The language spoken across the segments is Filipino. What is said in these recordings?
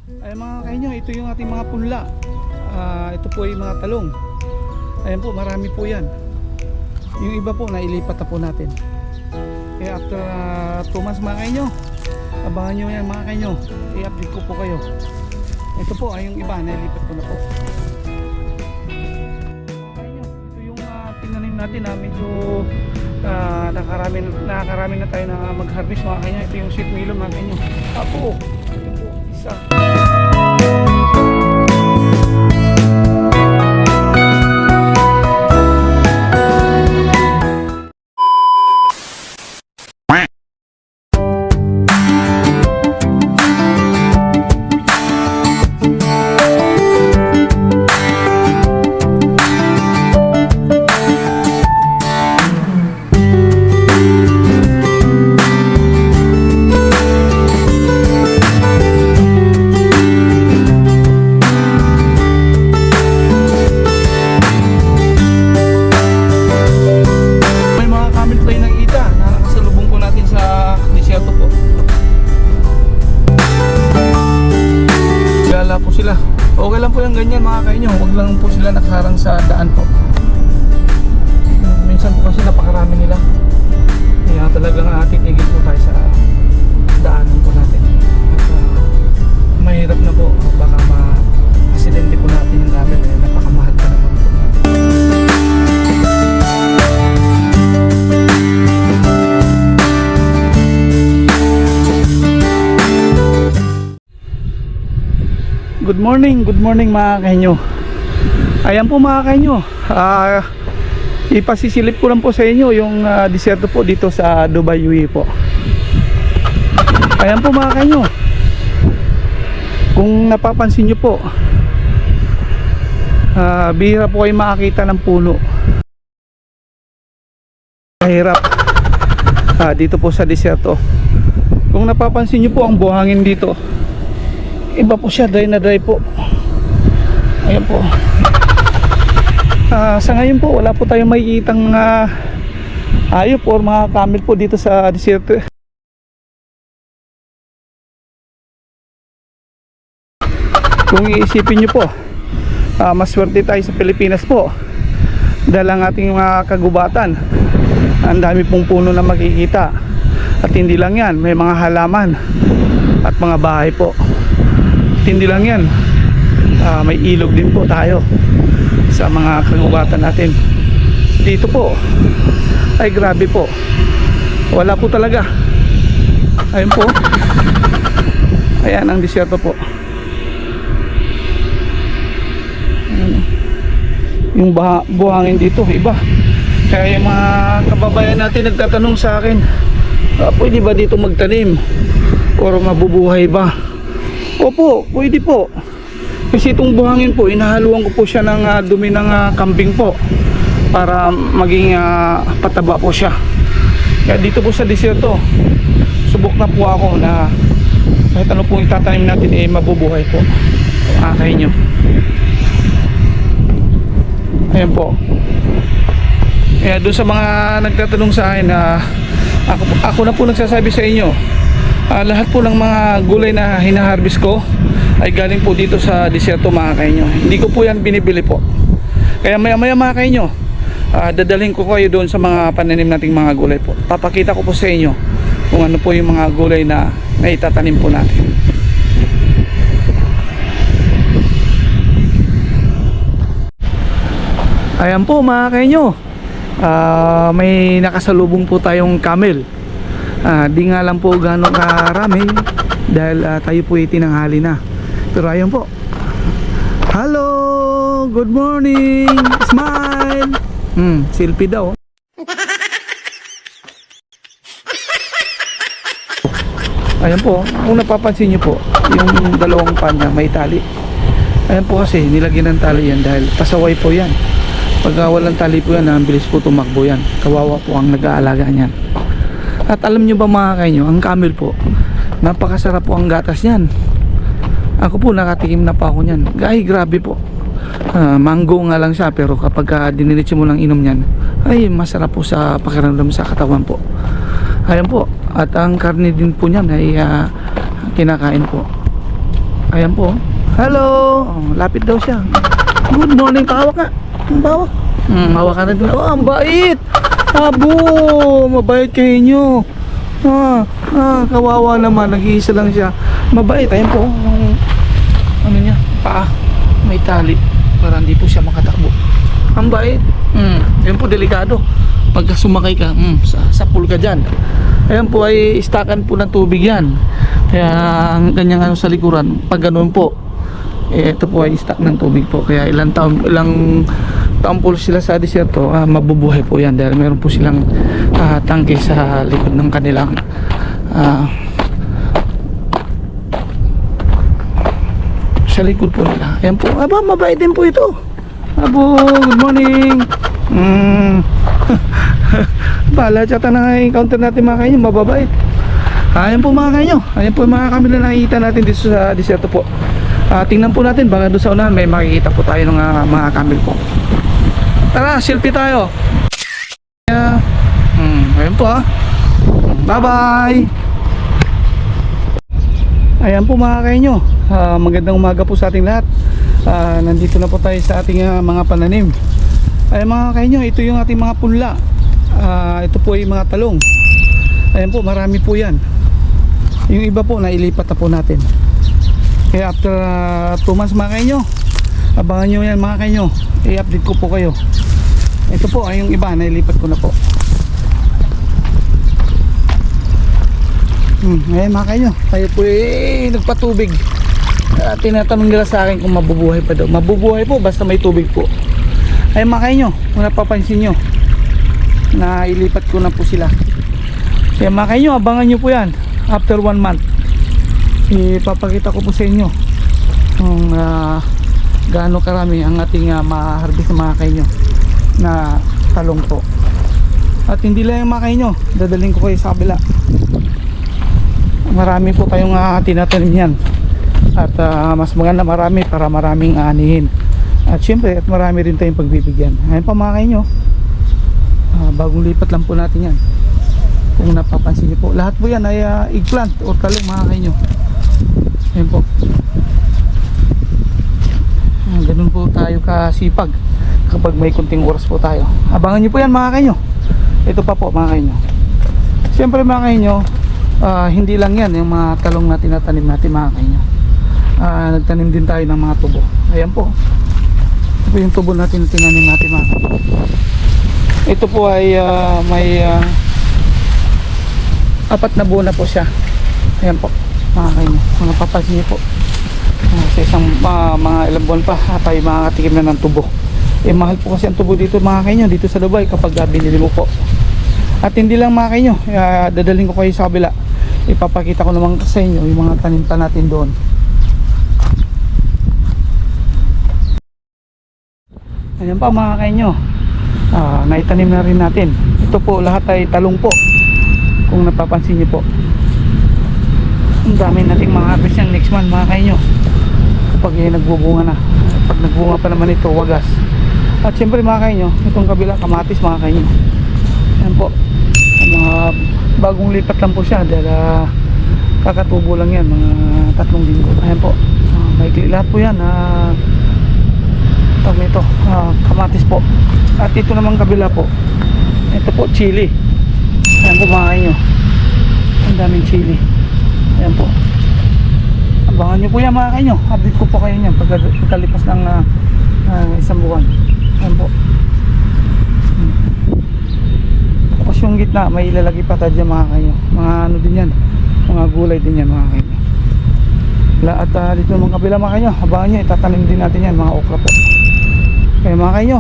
Ay mga kainyo, ito yung ating mga punla. Ito po ay mga talong. Ayan po, marami po yan. Yung iba po, nailipat na po natin. Kaya after 2 months mga kainyo, abangan nyo yan mga kainyo. I-update ko po kayo. Ito po ay yung iba, nailipat ko na po. Mga kainyo, ito yung tinanim natin na medyo nakakarami na tayo na mag-harvest mga kainyo. Ito yung sweet melon mga kainyo. Ito po, isa. Okay lang po yung ganyan mga kainyo, huwag lang po sila nakaharang sa daan po. Minsan po kasi napakarami nila, kaya talagang titigil po tayo sa daanan po natin. At mahirap na po, baka ma-aksidente po natin yung gamit, napakamahal pa naman po. Good morning mga kainyo. Ayan po mga kainyo, ipasisilip ko lang po sa inyo yung disyerto po dito sa Dubai UAE po. Ayan po mga kainyo, kung napapansin nyo po, bihira po kayo makakita ng puno. Mahirap dito po sa disyerto. Kung napapansin nyo po ang buhangin dito, iba po siya, dry na dry po. Ayan po. Sa ngayon po wala po tayong makikitang hayop or mga camel po dito sa desierto. Kung iisipin nyo po, maswerte tayo sa Pilipinas po dahil ang ating mga kagubatan, ang dami pong puno na makikita. At hindi lang yan, may mga halaman at mga bahay po. Hindi lang yan, may ilog din po tayo sa mga kagubatan natin. Dito po ay grabe po, wala po talaga. Ayun po, ayan ang disyerto po. Ayan. Yung buhangin dito iba. Kaya yung mga kababayan natin nagtatanong sa akin, pwede ba dito magtanim or mabubuhay ba? Opo, pwede po. Kasi itong buhangin po, inahaluan ko po siya ng dumi ng kambing po para maging pataba po siya. Kaya dito po sa disyerto, subok na po ako na kahit ano pong itatanim natin mabubuhay po. Akay nyo. Ayan po. Kaya doon sa mga nagtatanong sa akin, ako na po nagsasabi sa inyo, lahat po ng mga gulay na hinaharvest ko ay galing po dito sa disyerto mga kainyo. Hindi ko po yan binibili po. Kaya maya maya mga kainyo, dadalhin ko kayo doon sa mga pananim nating mga gulay po. Papakita ko po sa inyo kung ano po yung mga gulay na itatanim po natin. Ayan po mga kainyo, may nakasalubong po tayong camel. Di nga lang po gano'ng karami dahil tayo po itinanghali na. Pero ayun po, hello, good morning, smile. Selfie daw. Ayan po, kung napapansin nyo po, yung dalawang pan niya may tali. Ayan po kasi nilagyan ng tali yan dahil pasaway po yan. Pag walang tali po yan, ang bilis po tumakbo yan. Kawawa po ang nag-aalaga niyan. At alam nyo ba mga kainyo, ang camel po, napakasarap po ang gatas niyan. Ako po nakatikim na pa ako niyan. Ay grabe po. Mango nga lang siya, pero kapag diniritso mo lang inom niyan, ay masarap po sa pakiramdam sa katawan po. Ayan po. At ang karne din po niyan ay kinakain po. Ayan po. Hello. Oh, lapit daw siya. Good morning. Pahawak ka. Pahawak. Hawak ka na din. Oh, ang bait. Abo, mabait kayo nyo. Kawawa naman. Nag-iisa lang siya. Mabait. Ayan po. Yung, ano niya, paa. May tali. Para hindi po siya makatakbo. Ang bait. Ayan po, delikado. Pagka sumakay ka, sa pool ka dyan. Ayan po ay istakan po ng tubig yan. Kaya ang kanyang ano sa likuran, pag ganun po, ito po ay istak ng tubig po. Kaya ilang taon po sila sa desierto, mabubuhay po yan dahil meron po silang tangke sa likod ng kanilang sa likod po nila. Ayan po, aba, mabait din po ito. Abo, good morning. Bala, tsata na encounter natin mga kanyo, mababait. Ayan po mga kanyo, ayan po mga kamila na nakikita natin dito sa desierto po. Tingnan po natin, baka doon sa unahan may makikita po tayo ng mga kamil po. Tara, selfie tayo. Ayan po bye bye. Ayan po mga kanyo, magandang umaga po sa ating lahat. Nandito na po tayo sa ating mga pananim. Ayan mga kanyo, ito yung ating mga punla. Ito po ay mga talong. Ayan po, marami po yan. Yung iba po nailipat na po natin. Kaya after 2 months mga kanyo, abangan nyo yan mga kanyo, i-update ko po kayo. Ito po ay yung iba, nailipat ko na po. Ayan mga kanyo, tayo po nagpatubig. Tinatanong nila sa akin kung mabubuhay pa daw. Mabubuhay po basta may tubig po. Ayan mga kanyo, kung napapansin nyo, na ilipat ko na po sila. Kaya mga kanyo, abangan nyo po yan. After 1 month, ipapakita ko po sa inyo kung gaano karami ang ating ma-harvest mga kanyo na talong po. At hindi lang yung mga kanyo, dadaling ko kayo sa kabila. Marami po tayong tinatanim yan. At mas maganda marami para maraming anihin. At syempre, at marami rin tayong pagbibigyan. Ayun pa mga kanyo, bagong lipat lang po natin yan. Kung napapansin niyo po, lahat po yan ay eggplant o talong mga kanyo. Ayun po. Ganun po tayo kasipag kapag may kunting oras po tayo. Abangan niyo po yan mga kanyo. Ito pa po mga kanyo. Siyempre mga kanyo, hindi lang yan yung mga talong na tinatanim natin mga kanyo. Nagtanim din tayo ng mga tubo. Ayan po. Ito po yung tubo natin na tinanim natin mga kanyo. Ito po ay may 4 na buwan na po siya. Ayan po mga kanyo, kung napapansin niyo po, sa isang mga ilang buwan pa tayo makakatikim na ng tubo. Mahal po kasi ang tubo dito mga kanyo, dito sa Dubai kapag binili mo po. At hindi lang mga kanyo, dadaling ko kayo sa kabila, ipapakita ko naman sa inyo yung mga tanim pa natin doon. Ayan pa mga kanyo, naitanim na rin natin. Ito po lahat ay talong po, kung napapansin niyo po. Ang dami nating mga harvest yung next month mga kanyo, kapag nagbubunga na. Pag nagbunga pa naman ito, wagas. At syempre mga kanyo, itong kabila kamatis mga kanyo. Ayan po, mga bagong lipat lang po siya dahil kakatubo lang yan, mga 3 linggo. Ayan po, maikli lahat po yan. Tawag nito, kamatis po. At ito naman kabila po, ito po chili. Ayan po mga kanyo, ang daming chili. Ayan po, abangan nyo po yan mga kanyo. Update ko po kayo nyan pagkalipas ng 1 buwan. Ayan po. Tapos yung gitna may ilalagay pa tayo dyan mga kanyo. Mga ano din yan, mga gulay din yan mga kanyo. At dito naman kabila mga kanyo, abangan nyo, itatanim din natin yan mga okra po. Kaya mga kanyo,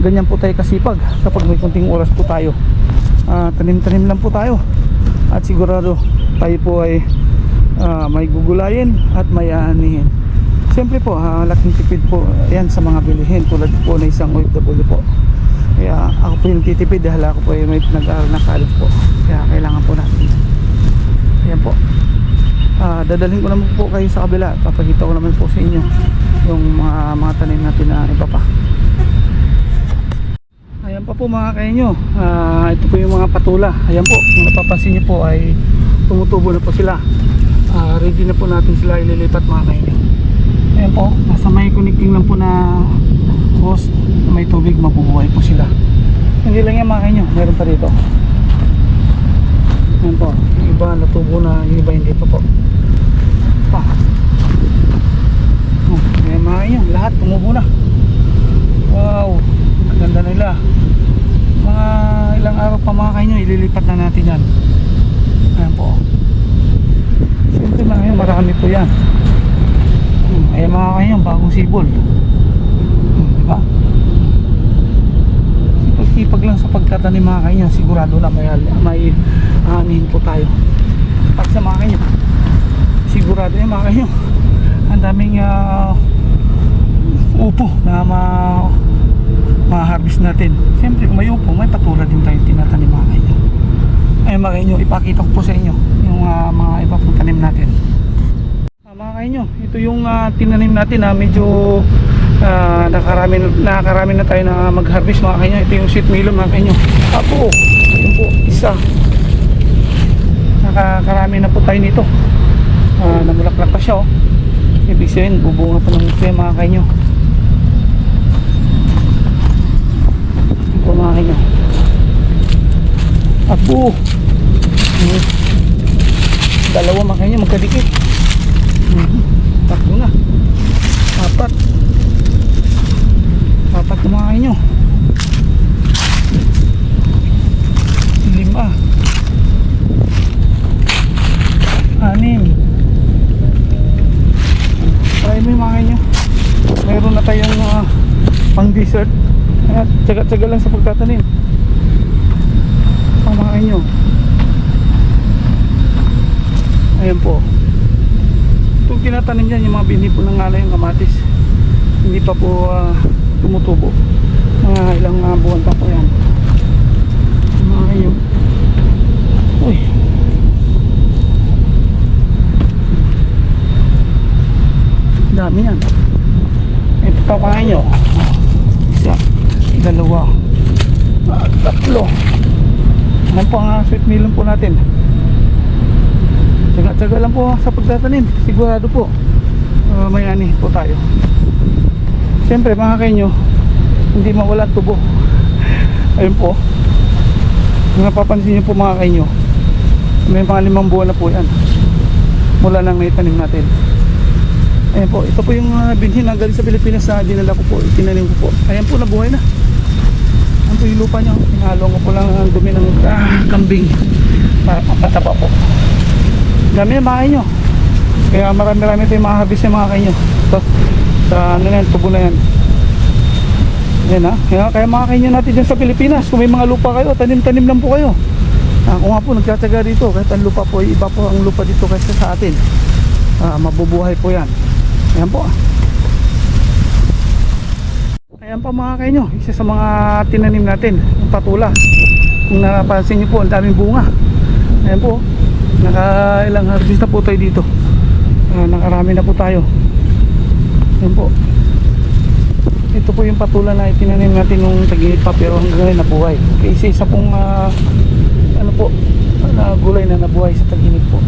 ganyan po tayo kasipag kapag may kunting oras po tayo. Tanim-tanim lang po tayo. At sigurado tayo po ay may gugulayin at may aanihin. Siyempre po, laking tipid po yan sa mga bilihin tulad po na isang OFW po. Kaya ako po yung titipid dahil ako po ay may pinag-aaral na college po. Kaya kailangan po natin. Ayan po, dadalhin ko naman po kayo sa kabila. Papakita ko naman po sa inyo yung mga tanim natin na iba pa. Ayan pa po mga kanyo, ito po yung mga patula. Ayan po, kung napapansin nyo po ay tumutubo na po sila. Ready na po natin sila ililipat mga kainyo. Ayan po, nasa may connecting lang po na hose, may tubig, mabubuhay po sila. Hindi lang yan mga kainyo, meron pa dito. Ayan po, yung iba natubo na, yung iba hindi pa po. Pa. Ayan mga kainyo, lahat tumubo na. Wow, ang ganda nila. Mga ilang araw pa mga kainyo, ililipat na natin yan. Ayan po. Siyempre mga kainyo, marami po yan. Ayan mga kainyo, bagong sibol. Diba? Sipag lang sa pagtatanim mga kainyo, sigurado na may anihin po tayo. Pag sa mga kainyo, sigurado yan mga kainyo, ang daming upo na ma-harvest natin. Siyempre kung may upo, may patula din tayo tinatanim mga kainyo. Ayun mga kainyo, ipakita ko po sa inyo yung mga iba pong tanim natin. Mga kainyo, ito yung tinanim natin na medyo nakakarami na tayo na mag-harvest mga kainyo. Ito yung sweet melon mga kainyo. Apo, yun po, isa. Nakakarami na po tayo nito. Namulaklak pa siya oh. Ibig sabihin, bubunga pa ng musuya mga kainyo. Ito mga kainyo. Apo, dalawa mga kainyo magkadikit. Tatlo na. Apat na mga kainyo. 5 6 try mo yung mga kainyo. Mayroon na tayong pang dessert. Kaya tsaga-tsaga lang sa pagtatanim ang mga kainyo. Ayan po, itong tinatanim dyan, yung mga binhi po ng ngala yung kamatis, hindi pa po tumutubo. Mga ilang buwan pa po yan mga kayo. Uy, dami yan. Ito pa mga kayo, 1 2 3. Ano po ang sweet melon po natin. Tsaga-tsaga lang po sa pagtatanim, sigurado po may ani po tayo. Siyempre mga kainyo, hindi mawala tubo. Ayun po, kung napapansin nyo po mga kainyo, may mga 5 buwan na po yan mula nang naitanim natin. Ayun po, ito po yung binhi na galing sa Pilipinas na dinala ko po, itinanim ko po. Ayan po, nabuhay na. Ayan po yung lupa nyo, hinalong ko po lang ang dumi ng kambing para pataba po. Dami na mga kainyo. Kaya marami-rami tayong mahabis yung mga kainyo. Tapos sa ano na yan, tubo na yan. Yan ha. Kaya mga kainyo natin dyan sa Pilipinas, kung may mga lupa kayo, tanim-tanim lang po kayo. Ako nga po nagtsatsaga dito, kahit ang lupa po, iba po ang lupa dito kaysa sa atin. Mabubuhay po yan. Ayan po. Ayan pa mga kainyo, isa sa mga tinanim natin, yung patula. Kung napansin nyo po, ang daming bunga. Ayan po, nakailang harvest na po tayo dito. Nakarami na po tayo. Ayan po, ito po yung patula na itinanim natin nung tag-init pa, pero hanggang ngayon nabuhay. Kaya isa pong ano po, gulay na nabuhay sa tag-init po.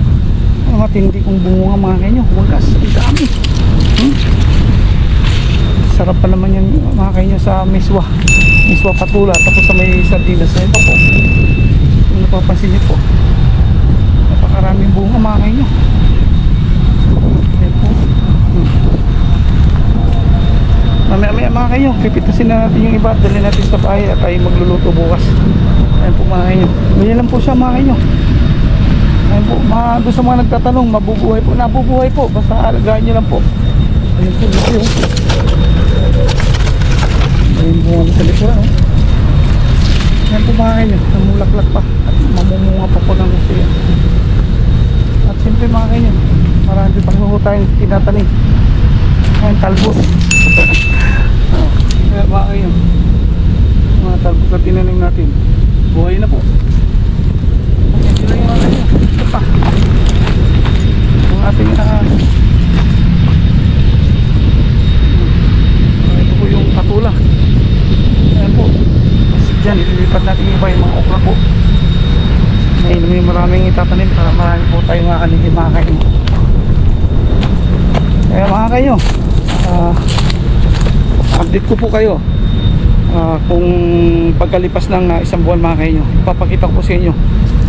Ang matindi kong bunga mga kainyo, wagas, ang dami. Sarap pa naman yan mga kainyo sa miswa patula, tapos sa may sardinas. Ito po, kung napapansin niyo po, napakaraming bunga mga kainyo. Ayan po. Mamaya mga kainyo, pipitasin na natin yung iba at dalhin natin sa bahay at tayo magluluto bukas. Ayan po mga kainyo, ganyan lang po siya mga kainyo. Ayun po, doon sa mga nagtatanong, mabubuhay po, nabubuhay po, basta alagaan nyo lang po. Ayun po, ito yun. Ayun po sa likuran, no? Ayun po mga kainyo, namulaklak pa at mamumunga pa po ng gusto yan. At siyempre mga kainyo, marami pang luho tayong tinatanim. Ayun, talbos. Kaya mga kainyo, mga talbos na tinanim natin, buhay na po. Hindi lang yung mga kainyo. Ito pa ang ating ito po yung patula. Ayan po, dyan ililipat natin yung iba yung mga okra po. Ayun, may maraming itatanim para marami po tayong makakanin mga kainyo. kayo, update ko po kayo kung pagkalipas ng isang buwan mga kayo. Ipapakita ko po sa inyo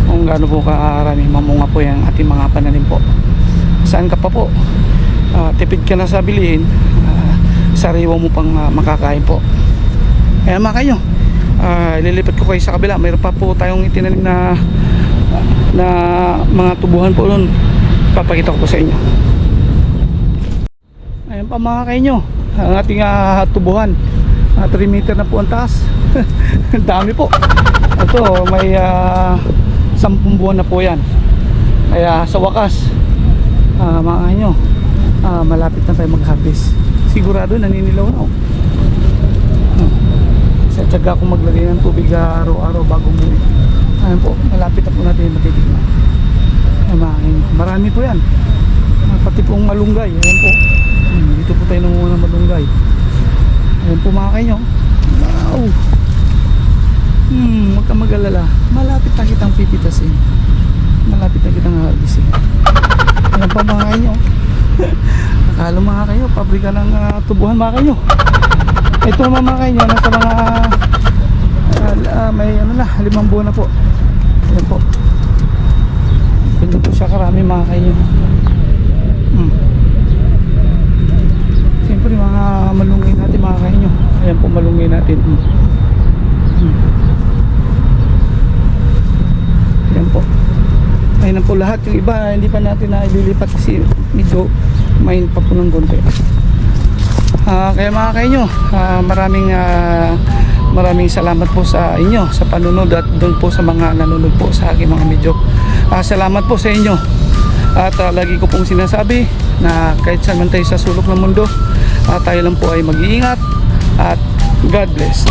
kung gaano po karami mamunga po yung ating mga pananim po. Saan ka pa po, tipid ka na sa bilihin, sariwa mo pang makakain po. Kaya mga kayo, ililipat ko kayo sa kabila. Mayroon pa po tayong itinanim na mga tubuhan po doon. Papakita ko po sa inyo. Ayan pa mga kayo, ang ating tubuhan. 3 meter na po ang taas. Dami po. Ito may 10 buwan na po yan. Kaya sa wakas, mga kayo, malapit na tayo mag-harvest. Sigurado naninilaw na. Sa tiyaga ko maglagay ng tubig araw-araw bago muli. Ayan po, malapit na po natin matitignan. Ayan mga kayo, marami po yan. Pati pong malunggay. Ayan po, dito po tayo nangunga ng malunggay. Ayan po mga kayo. Wow. Huwag kang mag-alala. Malapit na kitang pipitasin. Malapit na kitang harvestin. Ayan pa mga kayo. Akala mga kayo, pabrika ng tubuhan mga kayo. Ito naman mga kayo, nasa mga may 5 buwan na po. Ayan po. Ganyan po siya karami mga kayo. Siyempre mga malunggay natin mga kayo. Ayan po malunggay natin. Ayan po. Ayan po lahat. Yung iba hindi pa natin na ililipat kasi medyo main pa po ng gonte. Kaya mga kayo, maraming salamat po sa inyo sa panunod at doon po sa mga nanonood po sa aking mga video. Salamat po sa inyo. At lagi ko pong sinasabi na kahit saan man tayo sa sulok ng mundo, tayo lang po ay mag-iingat at God bless.